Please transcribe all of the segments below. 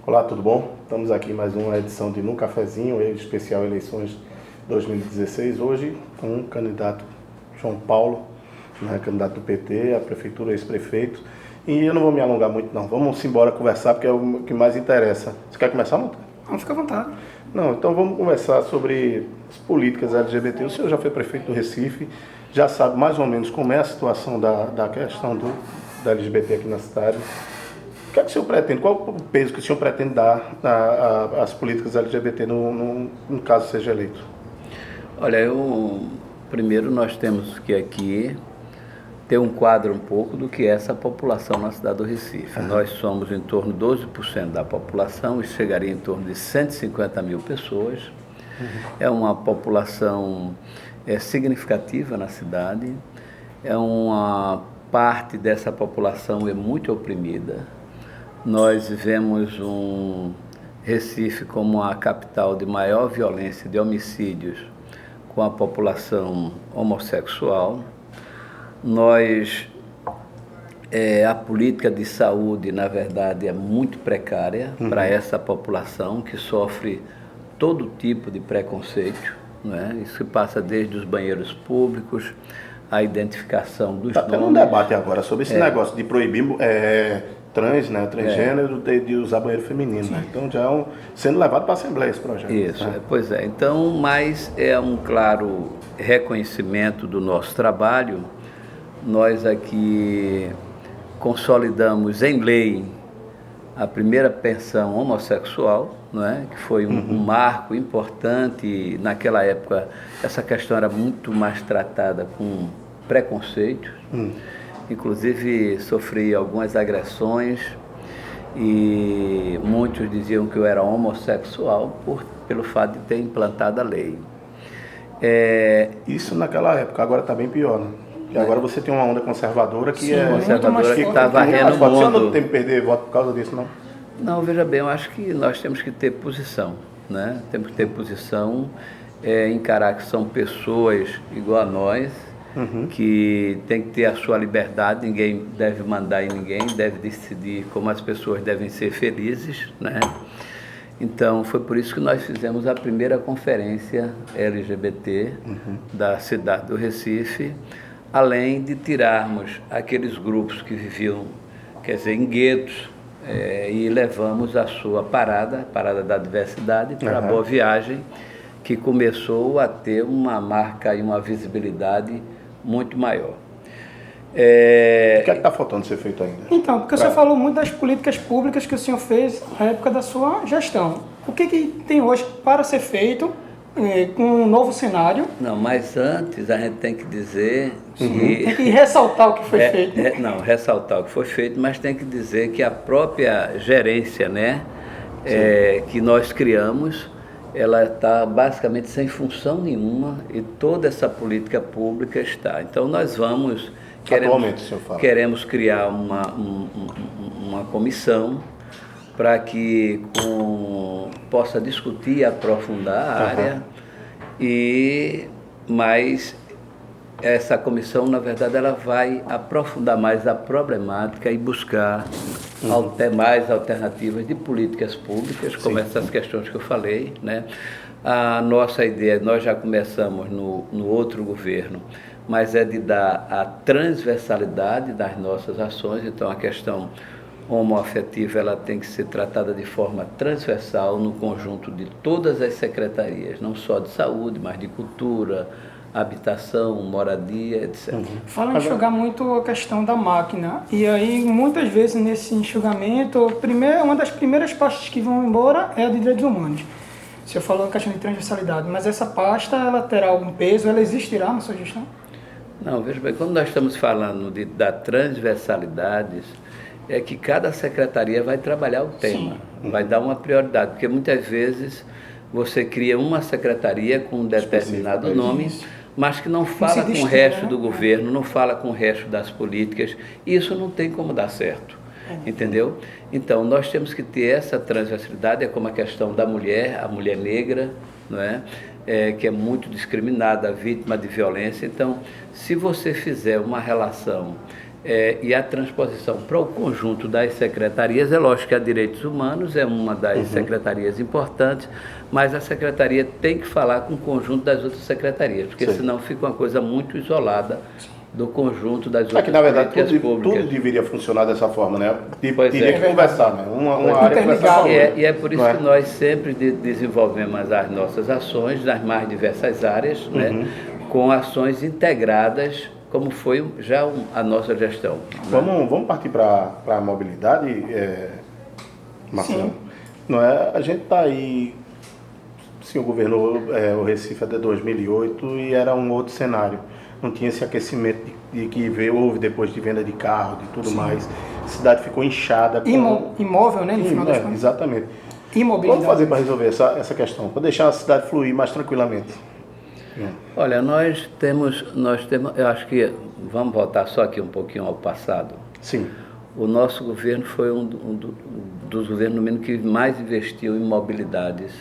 Olá, tudo bom? Estamos aqui em mais uma edição de Num Cafezinho, especial eleições 2016. Hoje com o candidato João Paulo, candidato do PT, a prefeitura, ex-prefeito. E eu não vou me alongar muito não, vamos embora conversar porque é o que mais interessa. Você quer começar, Monta? Vamos ficar à vontade. Não, então vamos conversar sobre as políticas LGBT. O senhor já foi prefeito do Recife, já sabe mais ou menos como é a situação da questão da LGBT aqui na cidade. O que é que o senhor pretende? Qual o peso que o senhor pretende dar às políticas LGBT no caso seja eleito? Olha, primeiro nós temos que aqui ter um quadro um pouco do que é essa população na cidade do Recife. Nós somos em torno de 12% da população e chegaria em torno de 150 mil pessoas. É uma população significativa na cidade. É uma parte dessa população é muito oprimida. Nós vemos um Recife como a capital de maior violência de homicídios com a população homossexual. A política de saúde, na verdade, é muito precária para essa população que sofre todo tipo de preconceito, né? Isso passa desde os banheiros públicos, a identificação dos nomes. Está tendo um debate agora sobre esse negócio de proibir transgênero de usar banheiro feminino, né? Então já sendo levado para a Assembleia esse projeto. Isso, pois é. Então, mas é um claro reconhecimento do nosso trabalho. Nós aqui consolidamos em lei a primeira pensão homossexual, não é? Que foi um marco importante. Naquela época, essa questão era muito mais tratada com preconceito. Inclusive, sofri algumas agressões e muitos diziam que eu era homossexual pelo fato de ter implantado a lei. Isso naquela época, agora está bem pior, né? E agora você tem uma onda conservadora que conservadora que está varrendo o mundo. Você não tem que perder voto por causa disso, não? Não, veja bem, eu acho que nós temos que ter posição, né? Temos que ter posição, encarar que são pessoas igual a nós, que tem que ter a sua liberdade, ninguém deve mandar em ninguém, deve decidir como as pessoas devem ser felizes, né? Então, foi por isso que nós fizemos a primeira conferência LGBT da cidade do Recife, além de tirarmos aqueles grupos que viviam, quer dizer, em guetos, e levamos a sua parada da diversidade, para a Boa Viagem, que começou a ter uma marca e uma visibilidade muito maior. O que é que está faltando ser feito ainda? Então, porque o senhor falou muito das políticas públicas que o senhor fez na época da sua gestão. O que tem hoje para ser feito com um novo cenário? Não, mas antes a gente tem que dizer que... Tem que ressaltar o que foi feito. Ressaltar o que foi feito, mas tem que dizer que a própria gerência, né, que nós criamos, ela está basicamente sem função nenhuma e toda essa política pública está. Então nós queremos criar uma comissão para que possa discutir e aprofundar a área, mas essa comissão, na verdade, ela vai aprofundar mais a problemática e buscar mais alternativas de políticas públicas, como essas questões que eu falei, né? A nossa ideia, nós já começamos no outro governo, mas é de dar a transversalidade das nossas ações. Então, a questão homoafetiva, ela tem que ser tratada de forma transversal no conjunto de todas as secretarias, não só de saúde, mas de cultura, habitação, moradia, etc. Fala em enxugar muito a questão da máquina, e aí muitas vezes nesse enxugamento, uma das primeiras pastas que vão embora é a de direitos humanos. O senhor falou a questão de transversalidade, mas essa pasta, ela terá algum peso, ela existirá na sua gestão? Não, veja bem, quando nós estamos falando da transversalidade, é que cada secretaria vai trabalhar o tema, vai dar uma prioridade, porque muitas vezes você cria uma secretaria com um determinado nome, mas que não fala com o resto do governo, não fala com o resto das políticas, e isso não tem como dar certo, entendeu? Então, nós temos que ter essa transversalidade, é como a questão da mulher, a mulher negra, não é? Que é muito discriminada, vítima de violência. Então, se você fizer uma relação e a transposição para o conjunto das secretarias. É lógico que a Direitos Humanos é uma das secretarias importantes, mas a secretaria tem que falar com o conjunto das outras secretarias, porque senão fica uma coisa muito isolada do conjunto das outras que, na verdade, políticas públicas. tudo deveria funcionar dessa forma, né? Pois Teria que conversar, né? Uma área conversar com a outra. E é por isso que nós sempre desenvolvemos as nossas ações nas mais diversas áreas, né? Com ações integradas, como foi já a nossa gestão. Né? Vamos partir para a mobilidade, Marcelo. Não é? A gente está aí, o senhor governou o Recife até 2008 e era um outro cenário. Não tinha esse aquecimento de que houve depois de venda de carro, de tudo mais. A cidade ficou inchada. Imóvel, né? No final das contas. Exatamente. Imobilidade. Como fazer para resolver essa questão? Para deixar a cidade fluir mais tranquilamente? Olha, nós temos, eu acho que, vamos voltar só aqui um pouquinho ao passado. Sim. O nosso governo foi um dos governos, no mínimo, que mais investiu em mobilidades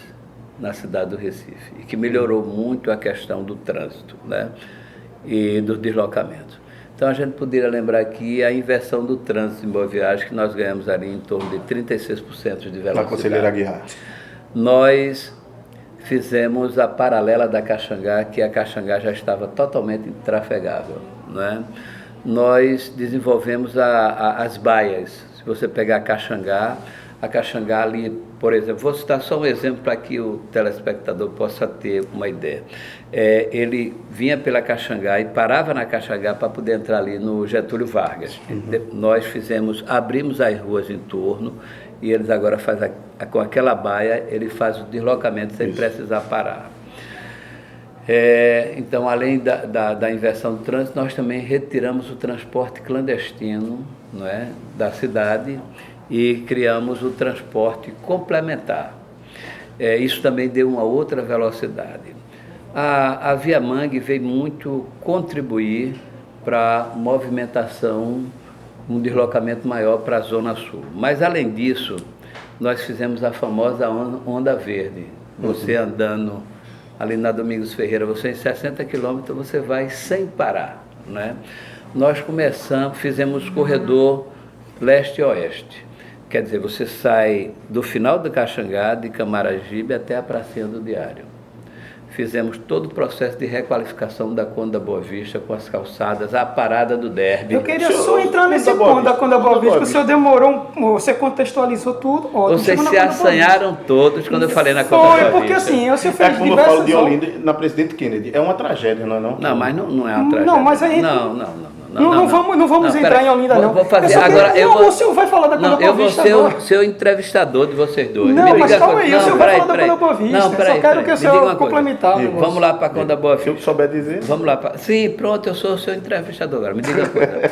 na cidade do Recife e que melhorou muito a questão do trânsito, né? E dos deslocamentos. Então a gente poderia lembrar aqui a inversão do trânsito em Boa Viagem, que nós ganhamos ali em torno de 36% de velocidade. Na Conselheira Aguiar. Nós fizemos a paralela da Caxangá, que a Caxangá já estava totalmente intrafegável, né? Nós desenvolvemos as baias. Se você pegar a Caxangá ali, por exemplo, vou citar só um exemplo para que o telespectador possa ter uma ideia. Ele vinha pela Caxangá e parava na Caxangá para poder entrar ali no Getúlio Vargas. Nós abrimos as ruas em torno e eles agora fazem, com aquela baia, ele faz o deslocamento sem precisar parar. Então, além da inversão do trânsito, nós também retiramos o transporte clandestino, não é, da cidade e criamos o transporte complementar. Isso também deu uma outra velocidade. A Via Mangue veio muito contribuir para a movimentação, um deslocamento maior para a Zona Sul. Mas, além disso, nós fizemos a famosa Onda Verde. Você andando ali na Domingos Ferreira, você em 60 quilômetros, você vai sem parar, né? Nós fizemos corredor leste-oeste. Quer dizer, você sai do final do Caxangá, de Camaragibe, até a Pracinha do Diário. Fizemos todo o processo de requalificação da Conda Boa Vista, com as calçadas, a parada do Derby. Eu queria só entrar nesse ponto da Conda Boa Vista, que o senhor demorou, você contextualizou tudo. Vocês se assanharam todos quando eu falei na Conda Boa Vista. Foi, porque assim, o senhor fez como eu falo de Olinda, na Presidente Kennedy, é uma tragédia, não é não? Não, mas não é uma tragédia. Não, mas aí... Não vamos entrar em Olinda, não. Vou fazer agora. O senhor vai falar da Conda Boa Vista agora. Eu vou ser o entrevistador de vocês dois. Não, mas calma aí, o senhor vai falar da Conda Boa Vista. Eu só quero que o senhor complementar. Vamos lá para a Conda Boa Vista. Se eu souber dizer. Vamos lá. Sim, pronto, eu sou o seu entrevistador agora. Me diga uma coisa.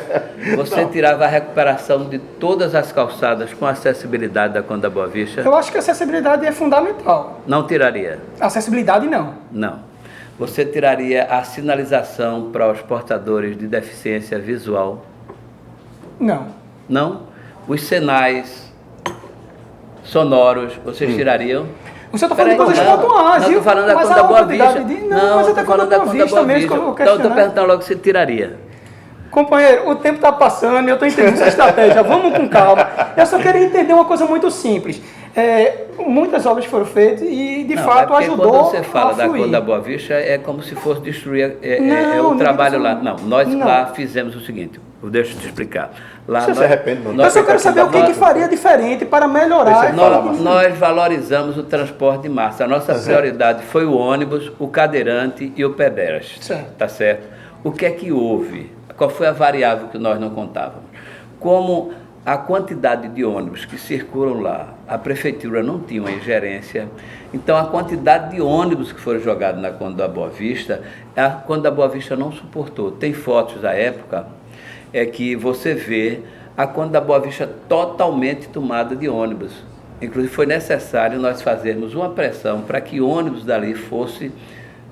Você tirava a recuperação de todas as calçadas com acessibilidade da Conda Boa Vista? Eu acho que a acessibilidade é fundamental. Não tiraria? Acessibilidade, não. Não. Você tiraria a sinalização para os portadores de deficiência visual? Não. Não? Os sinais sonoros, vocês tirariam? Você está falando de coisas pontuais. Não, estou falando da Conda Boa Vista. Não, estou falando da Conda Boa Vista. Então, estou perguntando logo se tiraria. Companheiro, o tempo está passando e eu estou entendendo essa estratégia. Vamos com calma. Eu só queria entender uma coisa muito simples. Muitas obras foram feitas e, de fato, ajudou quando você fala da Conda Boa Vista, é como se fosse destruir o trabalho lá. Não, nós lá fizemos o seguinte, deixa eu te explicar. Lá você se arrepende? Eu só quero saber o que faria diferente para melhorar. Nós valorizamos o transporte de massa. A nossa prioridade foi o ônibus, o cadeirante e o pedestre. Tá certo? O que é que houve? Qual foi a variável que nós não contávamos? Como a quantidade de ônibus que circulam lá, a prefeitura não tinha uma ingerência, então a quantidade de ônibus que foram jogados na Conda Boa Vista, a Conda Boa Vista não suportou. Tem fotos da época que você vê a Conda Boa Vista totalmente tomada de ônibus. Inclusive foi necessário nós fazermos uma pressão para que ônibus dali fosse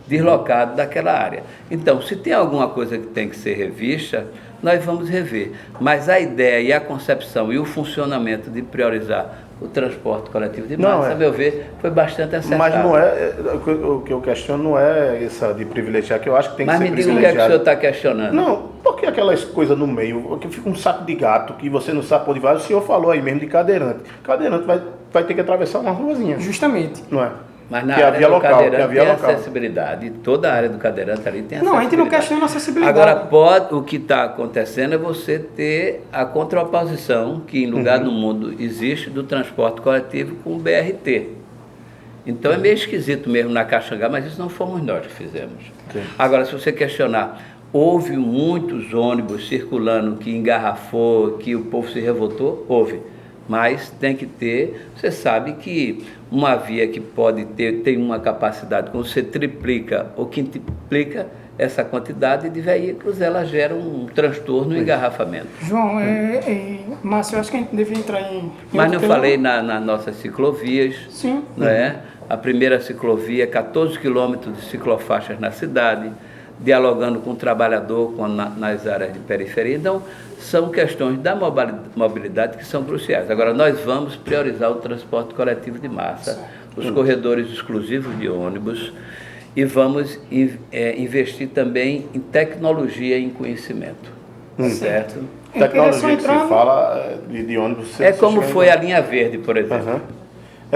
deslocado daquela área. Então, se tem alguma coisa que tem que ser revista, nós vamos rever. Mas a ideia e a concepção e o funcionamento de priorizar o transporte coletivo de massa, a meu ver, foi bastante acertado. Mas não é, o que eu questiono não é essa de privilegiar, que eu acho que tem que ser privilegiado. Mas me diga o que é que o senhor está questionando. Não, porque que aquelas coisas no meio, que fica um saco de gato, que você não sabe por onde vai? O senhor falou aí mesmo de cadeirante. Cadeirante vai ter que atravessar uma ruazinha, Justamente. não é? Mas na Que é a área via do local, cadeirante que é a via tem local. acessibilidade. Toda a área do cadeirante ali tem acessibilidade. Não, a gente não questiona a acessibilidade. Agora, o que está acontecendo é você ter a contraposição, que em lugar do mundo existe, do transporte coletivo com o BRT. Então é meio esquisito mesmo na Caxangá, mas isso não fomos nós que fizemos. Sim. Agora, se você questionar, houve muitos ônibus circulando que engarrafou, que o povo se revoltou? Houve. Mas tem que ter, você sabe que uma via que pode ter, tem uma capacidade, quando você triplica ou quintuplica essa quantidade de veículos, ela gera um transtorno e engarrafamento. João, Márcio, eu acho que a gente deveria entrar em Mas não outro tema. falei nas nossas ciclovias, Sim. não é? A primeira ciclovia, 14 quilômetros de ciclofaixas na cidade, dialogando com o trabalhador nas áreas de periferia. Então, são questões da mobilidade que são cruciais. Agora, nós vamos priorizar o transporte coletivo de massa, os corredores exclusivos de ônibus, e vamos investir também em tecnologia e em conhecimento. Certo? Tecnologia que se fala de ônibus... É como foi a linha verde, por exemplo. Uhum.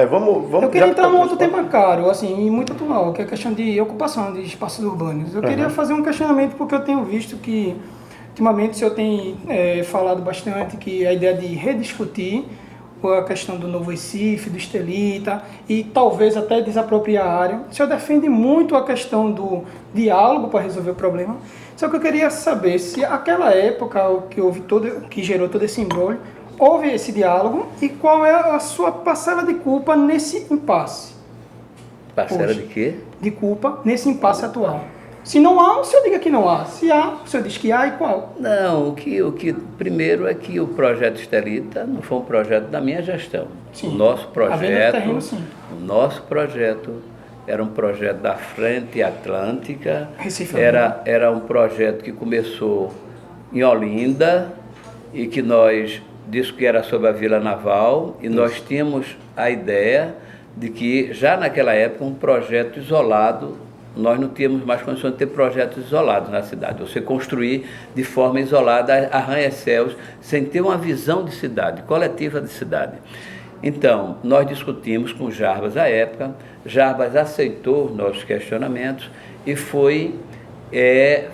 Vamos Eu queria entrar num outro tema. tema caro, assim, e muito atual, que é a questão de ocupação de espaços urbanos. Eu queria fazer um questionamento porque eu tenho visto que, ultimamente, o senhor tem falado bastante que a ideia de rediscutir a questão do Novo Recife, do Estelita, e talvez até desapropriar a área. O senhor defende muito a questão do diálogo para resolver o problema. Só que eu queria saber se aquela época que gerou todo esse imbróglio, houve esse diálogo e qual é a sua parcela de culpa nesse impasse? Parcela de quê? De culpa nesse impasse atual. Se não há, o senhor diga que não há. Se há, o senhor diz que há e qual? Não, o que primeiro é que o projeto Estelita não foi um projeto da minha gestão. Sim. O nosso A venda de terreno, projeto, sim. o nosso projeto era um projeto da Frente Atlântica. Recife. Era um projeto que começou em Olinda e que nós disse que era sobre a Vila Naval, e nós tínhamos a ideia de que já naquela época um projeto isolado, nós não tínhamos mais condições de ter projetos isolados na cidade, você construir de forma isolada arranha-céus, sem ter uma visão de cidade, coletiva de cidade. Então, nós discutimos com o Jarbas à época, Jarbas aceitou nossos questionamentos e foi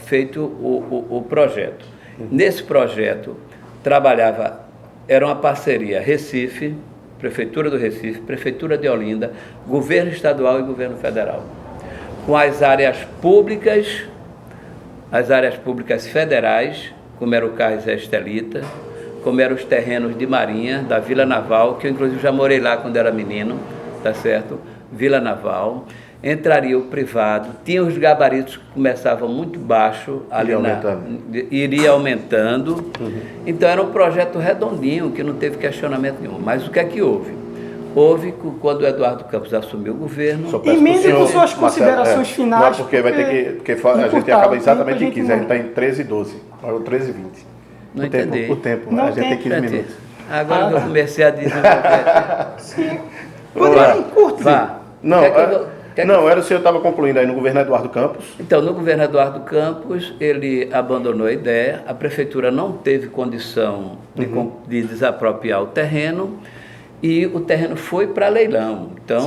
feito o projeto. Nesse projeto, era uma parceria Recife, Prefeitura do Recife, Prefeitura de Olinda, Governo Estadual e Governo Federal, com as áreas públicas federais, como era o Cais Estelita, como eram os terrenos de Marinha, da Vila Naval, que eu inclusive já morei lá quando era menino, tá certo? Vila Naval. Entraria o privado, tinha os gabaritos que começavam muito baixo, iria aumentando. Então era um projeto redondinho, que não teve questionamento nenhum. Mas o que é que houve? Houve quando o Eduardo Campos assumiu o governo. Emende com suas considerações finais. Não, porque vai ter que a gente acaba exatamente em 15, a gente está em 13h12, ou 13h20. Não entendi. O tempo, não a gente tem 15 minutos. Agora que eu comecei a desenvolver. Sim. Poderia encurtar. Vá. Não, era o senhor estava concluindo aí no governo Eduardo Campos. Então, no governo Eduardo Campos, ele abandonou a ideia, a prefeitura não teve condição de desapropriar o terreno e o terreno foi para leilão. Então,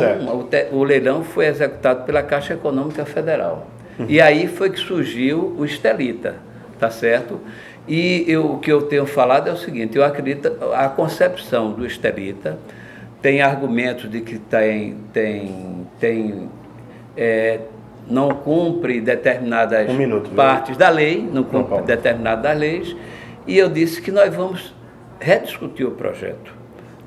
o leilão foi executado pela Caixa Econômica Federal. E aí foi que surgiu o Estelita, tá certo? E o que eu tenho falado é o seguinte, eu acredito, a concepção do Estelita tem argumentos de que não cumpre determinadas partes da lei, não cumpre determinadas leis, e eu disse que nós vamos rediscutir o projeto,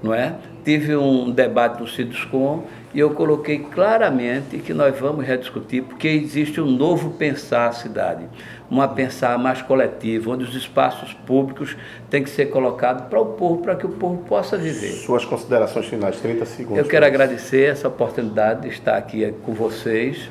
não é? Tive um debate no Ciduscom e eu coloquei claramente que nós vamos rediscutir, porque existe um novo pensar a cidade, uma pensar mais coletivo, onde os espaços públicos têm que ser colocados para o povo, para que o povo possa viver. Suas considerações finais, 30 segundos. Eu quero agradecer essa oportunidade de estar aqui com vocês,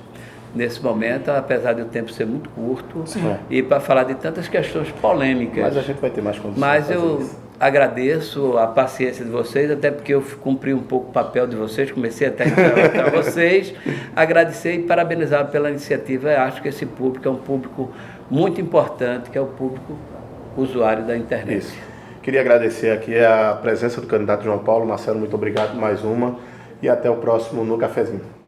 nesse momento, apesar de o tempo ser muito curto, e para falar de tantas questões polêmicas. Mas a gente vai ter mais condições. Mas eu agradeço a paciência de vocês, até porque eu cumpri um pouco o papel de vocês, comecei até a entrevistar vocês, agradecer e parabenizar pela iniciativa. Eu acho que esse público é um público muito importante, que é o público usuário da internet. Isso. Queria agradecer aqui a presença do candidato João Paulo. Marcelo, muito obrigado mais uma. E até o próximo No Cafezinho.